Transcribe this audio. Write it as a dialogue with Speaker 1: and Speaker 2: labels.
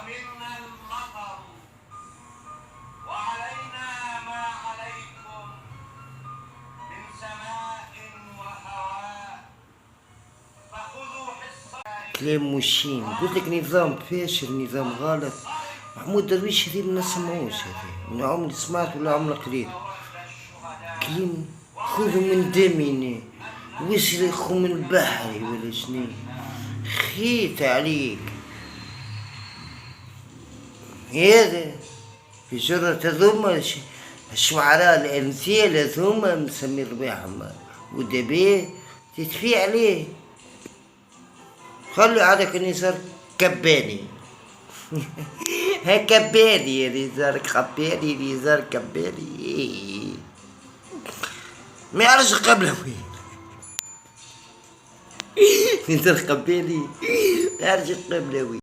Speaker 1: ومنا المطر وعلينا ما عليكم من سماء وهواء فخذوا حصة.
Speaker 2: كلام مشين، قلت لك نظام فاشل، نظام غلط. محمود درويش هذي ما نسمعوش، هذي لا عمري سمعت ولا عمري قريت. كلام خذوا من دمنا واسلخوا من بحري ولا شنو، خيت عليك. هذا في جرة هذوما الشعراء الأمثال هذوما مسمين رواحهم ودابا تتفي عليه. خلي هذاك النزار كباني. ها كباني يا نزار، كباني نزار كباني. ما يعرفش قبلوي. نزار كباني ما يعرفش قبلوي.